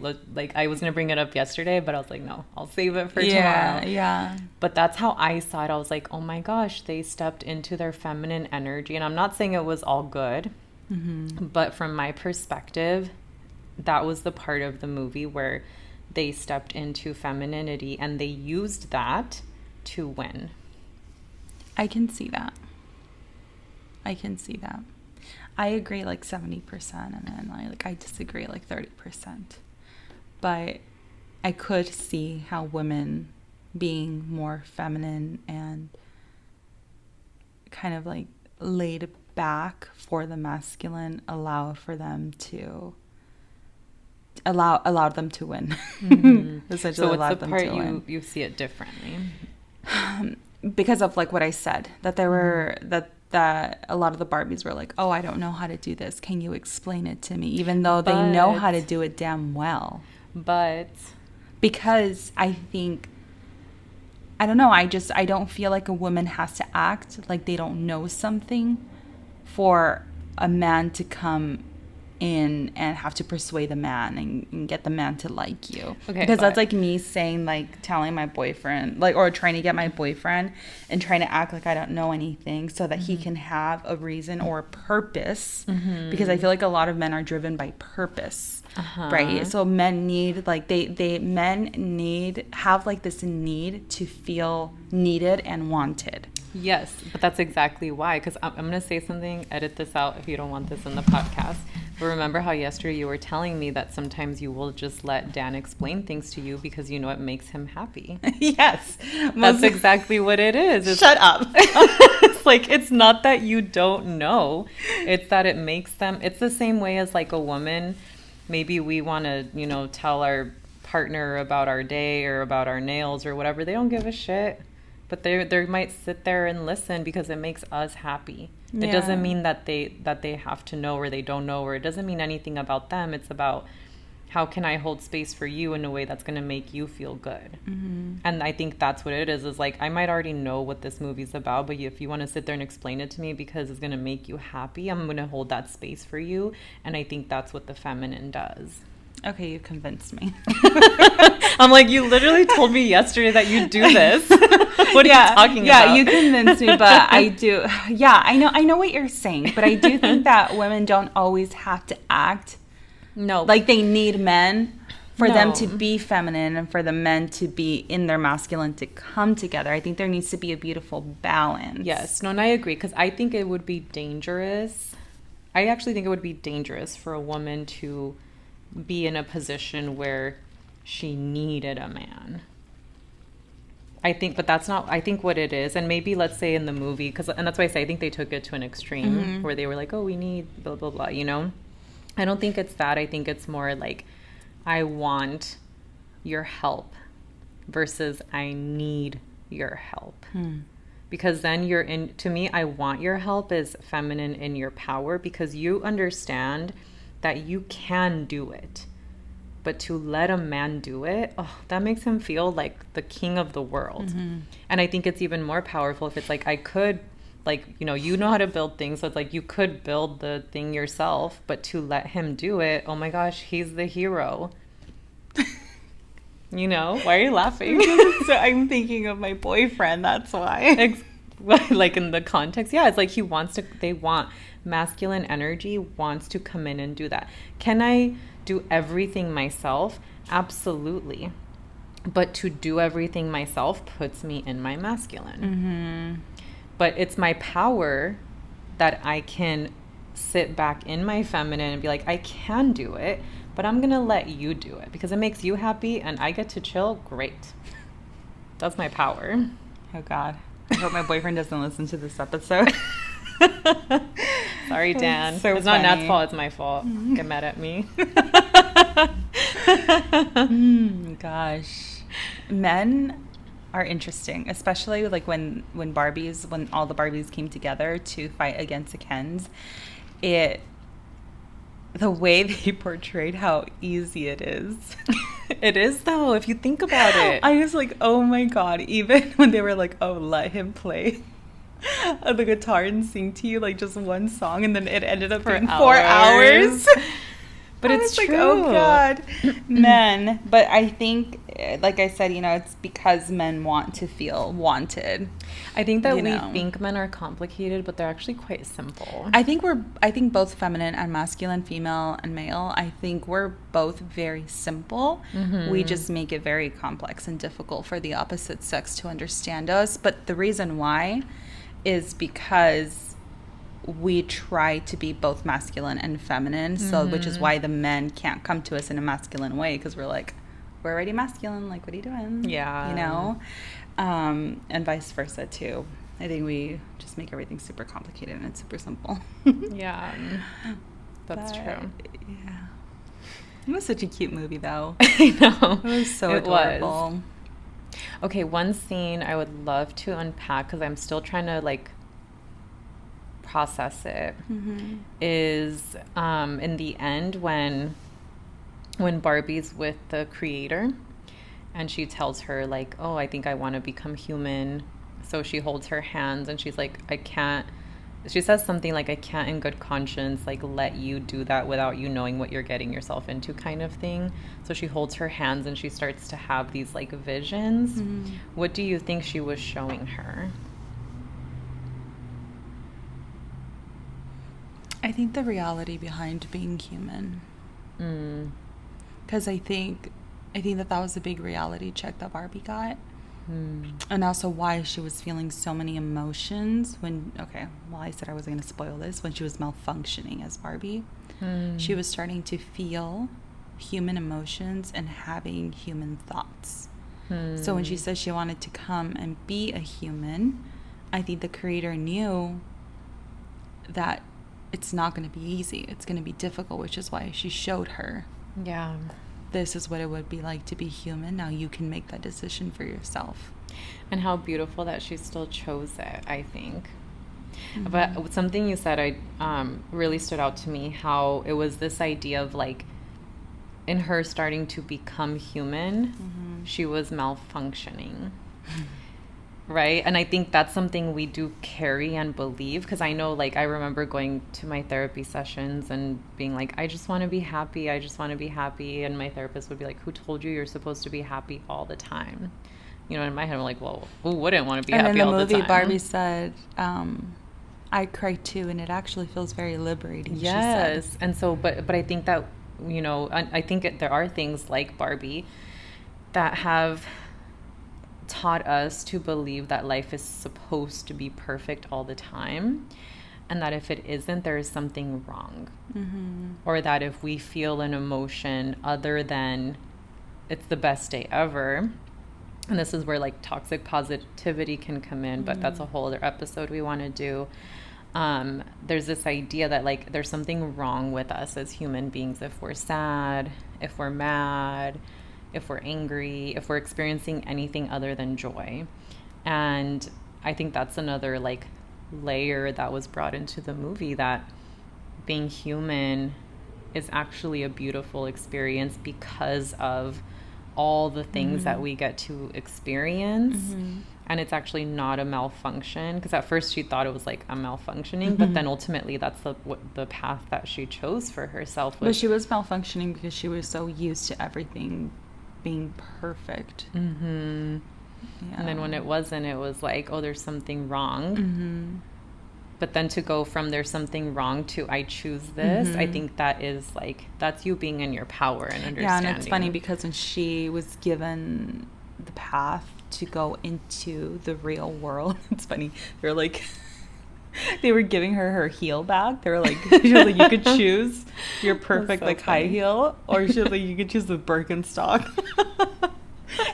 I was going to bring it up yesterday, but I was like, no, I'll save it for tomorrow. Yeah. But that's how I saw it. I was like, oh my gosh, they stepped into their feminine energy. And I'm not saying it was all good, but from my perspective, that was the part of the movie where they stepped into femininity and they used that to win. I can see that. I agree 70%, and then I disagree 30%. But I could see how women being more feminine and kind of laid back for the masculine allowed them to win. Essentially, so what's the part you see it differently? Because of what I said, that there were that a lot of the Barbies were like, oh, I don't know how to do this. Can you explain it to me? Even though they know how to do it damn well. But because I think, I don't know, I don't feel like a woman has to act like they don't know something for a man to come in and have to persuade the man and get the man to like you. Okay, because that's me saying telling my boyfriend or trying to get my boyfriend and trying to act like I don't know anything so that he can have a reason or a purpose, because I feel like a lot of men are driven by purpose, right? So men need have this need to feel needed and wanted. Yes, but that's exactly why, because I'm going to say something, edit this out if you don't want this in the podcast. But remember how yesterday you were telling me that sometimes you will just let Dan explain things to you because you know it makes him happy. Yes. That's exactly what it is. Shut up. It's like, it's not that you don't know. It's that it makes them, it's the same way as like a woman. Maybe we want to, tell our partner about our day or about our nails or whatever. They don't give a shit. But they might sit there and listen because it makes us happy. Yeah. It doesn't mean that they have to know or they don't know, or it doesn't mean anything about them. It's about how can I hold space for you in a way that's going to make you feel good. Mm-hmm. And I think that's what it is like, I might already know what this movie's about, but if you want to sit there and explain it to me because it's going to make you happy, I'm going to hold that space for you. And I think that's what the feminine does. Okay, you convinced me. I'm like, you literally told me yesterday that you do this. What are you talking about? Yeah, you convinced me, but I do. Yeah, I know what you're saying, but I do think that women don't always have to act. No. Like they need men for them to be feminine and for the men to be in their masculine to come together. I think there needs to be a beautiful balance. Yes. No, and I agree because I think it would be dangerous. I actually think it would be dangerous for a woman to be in a position where she needed a man. I think, but that's not, I think what it is, and maybe let's say in the movie, and that's why I say I think they took it to an extreme where they were like, oh, we need blah, blah, blah, I don't think it's that. I think it's more like, I want your help versus I need your help. Because then to me, I want your help is feminine in your power because you understand that you can do it. But to let a man do it, that makes him feel like the king of the world. Mm-hmm. And I think it's even more powerful if it's like, I could, like, you know how to build things. So it's like, you could build the thing yourself, but to let him do it, oh my gosh, he's the hero. Why are you laughing? So I'm thinking of my boyfriend, that's why. Like in the context, yeah, it's like they want masculine energy wants to come in and do that. Can I do everything myself? Absolutely. But to do everything myself puts me in my masculine. Mm-hmm. But it's my power that I can sit back in my feminine and be like, I can do it, but I'm going to let you do it because it makes you happy and I get to chill. Great. That's my power. Oh, God. I hope my boyfriend doesn't listen to this episode. Sorry, Dan. So it's not Nat's fault. It's my fault. Get mad at me. Gosh. Men are interesting, especially like when all the Barbies came together to fight against the Kens. The way they portrayed how easy it is. It is, though, if you think about it. I was like, oh my God. Even when they were like, oh, let him play the guitar and sing to you like just one song, and then it ended up being 4 hours. But it's true. Like, oh God, men. But I think, like I said, it's because men want to feel wanted. I think that we think men are complicated, but they're actually quite simple. I think both feminine and masculine, female and male, I think we're both very simple. Mm-hmm. We just make it very complex and difficult for the opposite sex to understand us. But the reason why is because we try to be both masculine and feminine, so which is why the men can't come to us in a masculine way because we're already masculine. Like, what are you doing? Yeah, and vice versa too. I think we just make everything super complicated and it's super simple. Yeah, that's true. Yeah, it was such a cute movie, though. I know, it was so adorable. Okay, one scene I would love to unpack because I'm still trying to process it is in the end when Barbie's with the creator and she tells her like, oh, I think I want to become human. So she holds her hands and she's like, she says something like, I can't in good conscience let you do that without you knowing what you're getting yourself into, kind of thing. So she holds her hands and she starts to have these visions. What do you think she was showing her? I think the reality behind being human. Because I think that was a big reality check that Barbie got. And also why she was feeling so many emotions when, okay, well, I said I wasn't going to spoil this, when she was malfunctioning as Barbie. She was starting to feel human emotions and having human thoughts. So when she said she wanted to come and be a human, I think the creator knew that it's not going to be easy. It's going to be difficult, which is why she showed her. Yeah. This is what it would be like to be human. Now you can make that decision for yourself. And how beautiful that she still chose it, I think. But something you said really stood out to me, how it was this idea of like, in her starting to become human, she was malfunctioning. Right? And I think that's something we do carry and believe, because I know, like, I remember going to my therapy sessions and being like, I just want to be happy. I just want to be happy. And my therapist would be like, who told you you're supposed to be happy all the time? You know, in my head, I'm like, well, who wouldn't want to be happy all the time? And in the movie, Barbie said, I cry too, and it actually feels very liberating. Yes. She said. And so, but I think that, you know, I think there are things like Barbie that have taught us to believe that life is supposed to be perfect all the time, and that if it isn't, there is something wrong. Or that if we feel an emotion other than it's the best day ever, and this is where like toxic positivity can come in, but that's a whole other episode we want to do. There's this idea that like there's something wrong with us as human beings if we're sad, if we're mad, if we're angry, if we're experiencing anything other than joy. And I think that's another like layer that was brought into the movie, that being human is actually a beautiful experience because of all the things that we get to experience. And it's actually not a malfunction, because at first she thought it was like a malfunctioning, but then ultimately that's the path that she chose for herself. But she was malfunctioning because she was so used to everything being perfect. Yeah. And then when it wasn't, it was like, oh, there's something wrong. But then to go from there's something wrong to I choose this, I think that is like, that's you being in your power and understanding. Yeah, and it's funny because when she was given the path to go into the real world, it's funny, they're like, they were giving her heel back. They were like, she was like, you could choose your perfect so like funny. High heel, or she was like, you could choose the Birkenstock.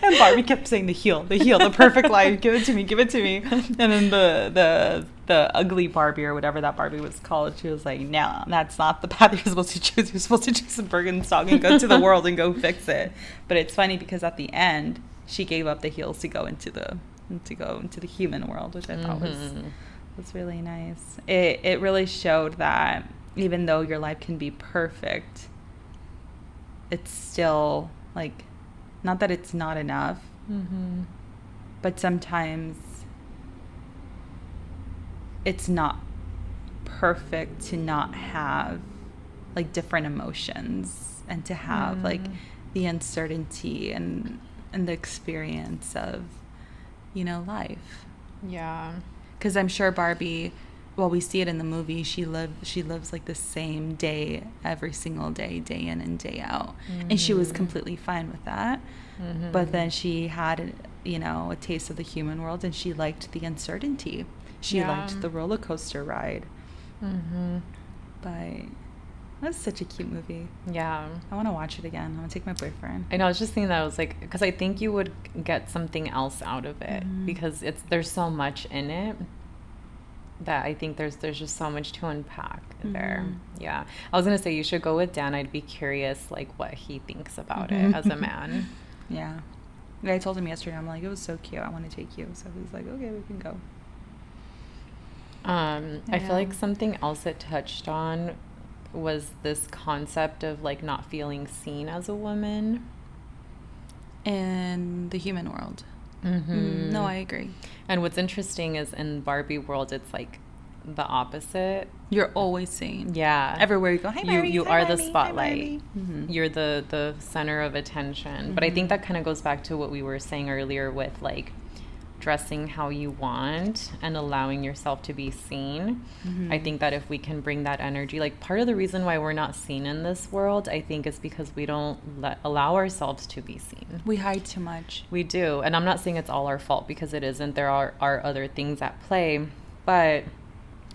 And Barbie kept saying the heel, the perfect life, give it to me. And then the ugly Barbie, or whatever that Barbie was called, she was like, no, that's not the path you're supposed to choose. You're supposed to choose the Birkenstock and go to the world and go fix it. But it's funny because at the end, she gave up the heels to go into the human world, which I thought was really nice. It really showed that even though your life can be perfect, it's still like, not that it's not enough, but sometimes it's not perfect to not have like different emotions, and to have like the uncertainty and the experience of, you know, life. Yeah. Because I'm sure Barbie, well, we see it in the movie, she lives like the same day every single day, day in and day out. And she was completely fine with that. But then she had, you know, a taste of the human world, and she liked the uncertainty. She liked the roller coaster ride. But that's such a cute movie. Yeah. I want to watch it again. I want to take my boyfriend. I know, I was just thinking that, I was like, because I think you would get something else out of it, because there's so much in it that I think there's just so much to unpack there. Yeah. I was going to say you should go with Dan. I'd be curious like what he thinks about it as a man. Yeah. I told him yesterday, I'm like, it was so cute, I want to take you. So he was like, okay, we can go. I feel like something else it touched on was this concept of like not feeling seen as a woman in the human world. No, I agree. And what's interesting is in Barbie world, it's like the opposite. You're always seen. Yeah. Everywhere you go, hi Barbie, you hi are Barbie, the spotlight. You're the center of attention. But I think that kind of goes back to what we were saying earlier with like dressing how you want and allowing yourself to be seen. I think that if we can bring that energy, like part of the reason why we're not seen in this world, I think is because we don't allow ourselves to be seen. We hide too much. We do. And I'm not saying it's all our fault, because it isn't. There are other things at play. But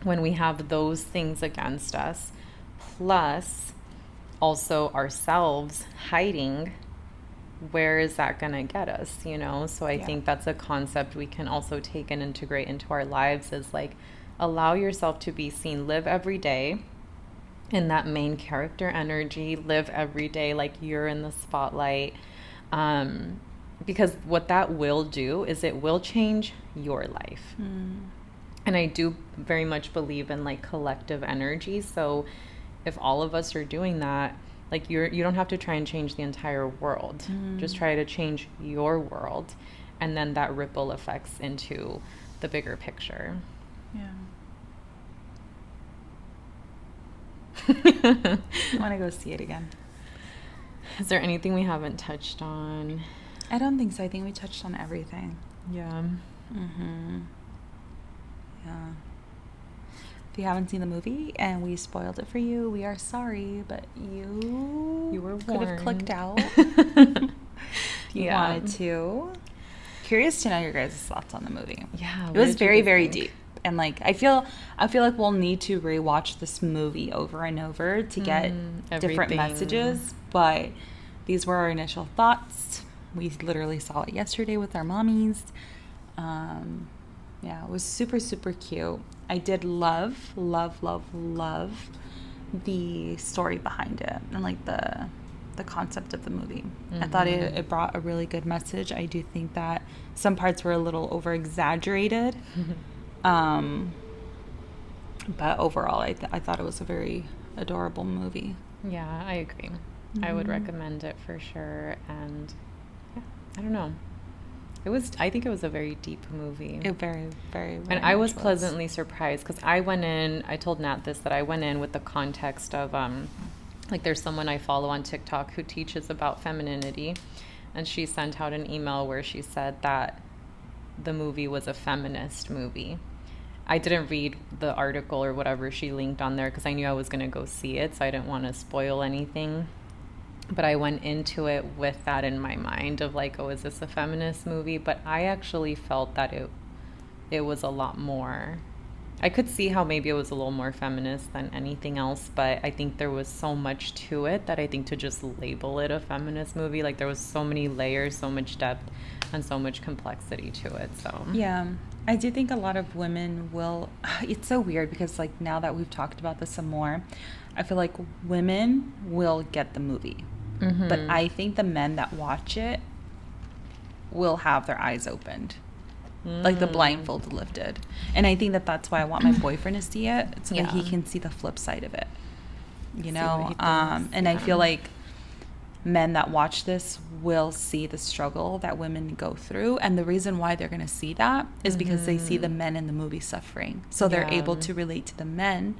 when we have those things against us, plus also ourselves hiding, where is that going to get us, you know? So I think that's a concept we can also take and integrate into our lives, is like, allow yourself to be seen. Live every day in that main character energy. Live every day like you're in the spotlight. Because what that will do is it will change your life. And I do very much believe in like collective energy. So if all of us are doing that, like you don't have to try and change the entire world. Just try to change your world, and then that ripple effects into the bigger picture. Yeah. I want to go see it again. Is there anything we haven't touched on? I don't think so. I think we touched on everything. Yeah. Yeah. If you haven't seen the movie and we spoiled it for you, we are sorry, but you were could have warned. clicked out if you wanted to. Curious to know your guys' thoughts on the movie. Yeah. It was very, very deep. And like I feel like we'll need to rewatch this movie over and over to get different messages. But these were our initial thoughts. We literally saw it yesterday with our mommies. Yeah, it was super, super cute. I did love the story behind it, and like the concept of the movie. I thought it brought a really good message. I do think that some parts were a little over exaggerated. But overall, I thought it was a very adorable movie. Yeah, I agree. I would recommend it for sure. And yeah, I don't know. I think it was a very deep movie. It very, very, very. And I was pleasantly surprised, because I told Nat this, that I went in with the context of, like there's someone I follow on TikTok who teaches about femininity, and she sent out an email where she said that the movie was a feminist movie. I didn't read the article or whatever she linked on there, because I knew I was going to go see it, so I didn't want to spoil anything. But I went into it with that in my mind of like, oh, is this a feminist movie? But I actually felt that it was a lot more. I could see how maybe it was a little more feminist than anything else, but I think there was so much to it that I think to just label it a feminist movie, like there was so many layers, so much depth, and so much complexity to it. So yeah, I do think a lot of women will. It's so weird because like now that we've talked about this some more, I feel like women will get the movie. But I think the men that watch it will have their eyes opened, like the blindfold lifted. And I think that that's why I want my boyfriend to see it, so that he can see the flip side of it, you know. And I feel like men that watch this will see the struggle that women go through, and the reason why they're going to see that is because they see the men in the movie suffering, so they're able to relate to the men.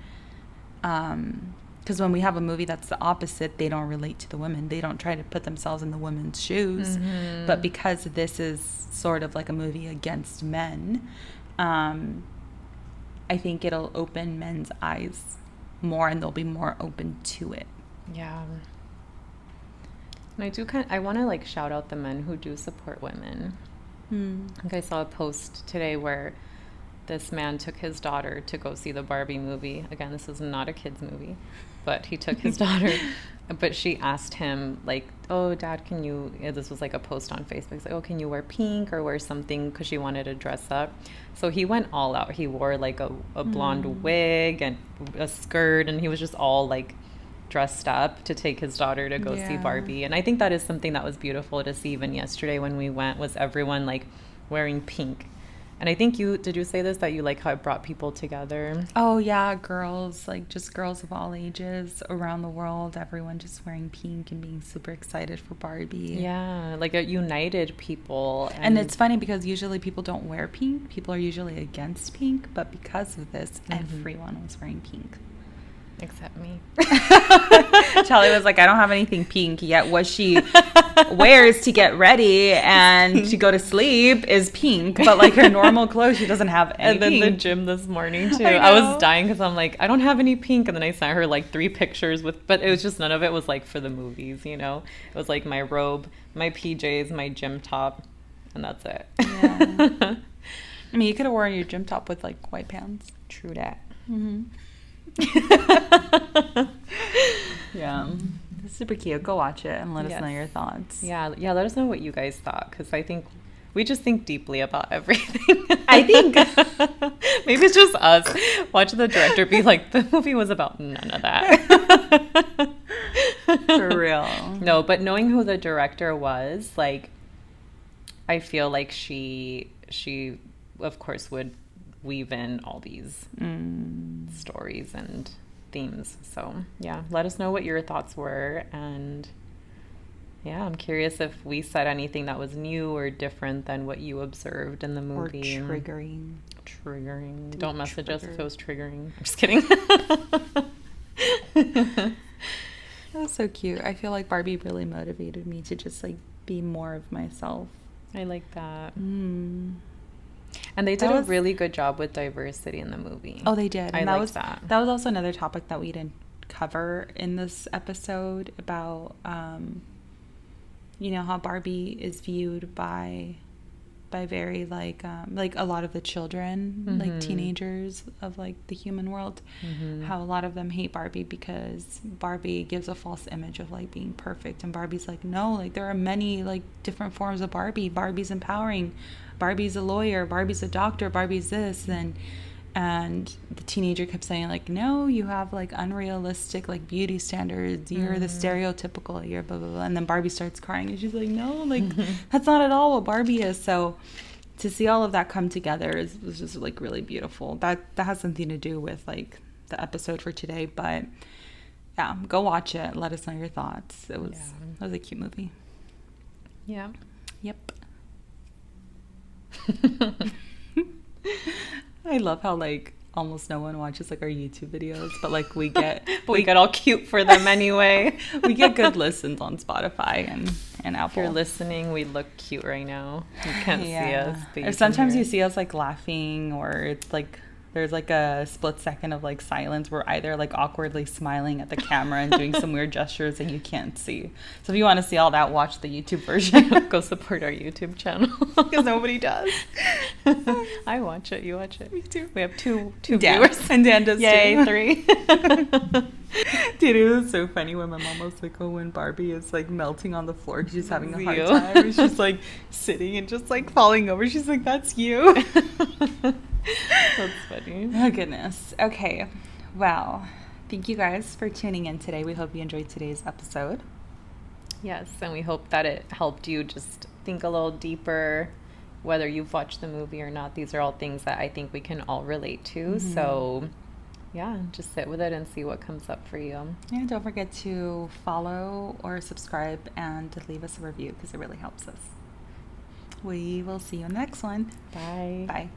Because when we have a movie that's the opposite, they don't relate to the women. They don't try to put themselves in the women's shoes. But because this is sort of like a movie against men, I think it'll open men's eyes more, and they'll be more open to it. Yeah. And I want to like shout out the men who do support women. I think I saw a post today where this man took his daughter to go see the Barbie movie. Again, this is not a kid's movie, but he took his daughter. But she asked him, like, oh, Dad, can you... This was like a post on Facebook. It's like, oh, can you wear pink or wear something? Because she wanted to dress up. So he went all out. He wore like a blonde wig and a skirt, and he was just all like dressed up to take his daughter to go see Barbie. And I think that is something that was beautiful to see. Even yesterday when we went, was everyone like wearing pink. And I think did you say this, that you like how it brought people together? Oh yeah, girls, like just girls of all ages around the world, everyone just wearing pink and being super excited for Barbie. Yeah, like it united people. And it's funny because usually people don't wear pink. People are usually against pink, but because of this, everyone was wearing pink. Except me. Charlie was like, I don't have anything pink, yet what she wears to get ready and to go to sleep is pink, but like her normal clothes, she doesn't have any And then pink. the gym this morning too. I was dying because I'm like, I don't have any pink. And then I sent her like 3 pictures but it was just, none of it was like for the movies, you know? It was like my robe, my PJs, my gym top, and that's it. Yeah. I mean, you could have worn your gym top with like white pants. True that. Mm-hmm. Yeah, it's super cute. Go watch it and let us know your thoughts. Yeah, let us know what you guys thought, because I think we just think deeply about everything. I think maybe it's just us. Watch the director be like, the movie was about none of that. For real. No, but knowing who the director was, like, I feel like she of course would weave in all these stories and themes. So yeah, let us know what your thoughts were, and yeah, I'm curious if we said anything that was new or different than what you observed in the movie. Or triggering. Don't message us if it was triggering. I'm just kidding. That was so cute. I feel like Barbie really motivated me to just like be more of myself. I like that. And they did a really good job with diversity in the movie. Oh, they did. And I liked that. That was also another topic that we didn't cover in this episode about, you know, how Barbie is viewed by very like a lot of the children, like teenagers of like the human world, how a lot of them hate Barbie because Barbie gives a false image of like being perfect, and Barbie's like, no, like there are many like different forms of Barbie. Barbie's empowering, Barbie's a lawyer, Barbie's a doctor, Barbie's this. And the teenager kept saying like, no, you have like unrealistic like beauty standards, you're the stereotypical, you're blah blah blah. And then Barbie starts crying and she's like, no, like that's not at all what Barbie is. So to see all of that come together was just like really beautiful. That has something to do with like the episode for today, but yeah, go watch it, let us know your thoughts. It was a cute movie. Yeah. Yep. I love how like almost no one watches like our YouTube videos, but like we get all cute for them anyway. We get good listens on Spotify and Apple. If you're listening, we look cute right now. You can't see us. Or sometimes you see us like laughing, or it's like there's like a split second of like silence. We're either like awkwardly smiling at the camera and doing some weird gestures that you can't see. So if you want to see all that, watch the YouTube version. Go support our YouTube channel. Because nobody does. I watch it. You watch it. Me too. We have two Dan, viewers. and Dan does Yay, too. 3. Dude, it was so funny when my mom was like, oh, when Barbie is like melting on the floor because she's having a hard time. She's like sitting and just like falling over. She's like, that's you. That's funny. Oh, goodness. Okay. Well, thank you guys for tuning in today. We hope you enjoyed today's episode. Yes, and we hope that it helped you just think a little deeper, whether you've watched the movie or not. These are all things that I think we can all relate to. So, yeah, just sit with it and see what comes up for you. Yeah, don't forget to follow or subscribe and to leave us a review because it really helps us. We will see you in the next one. Bye. Bye.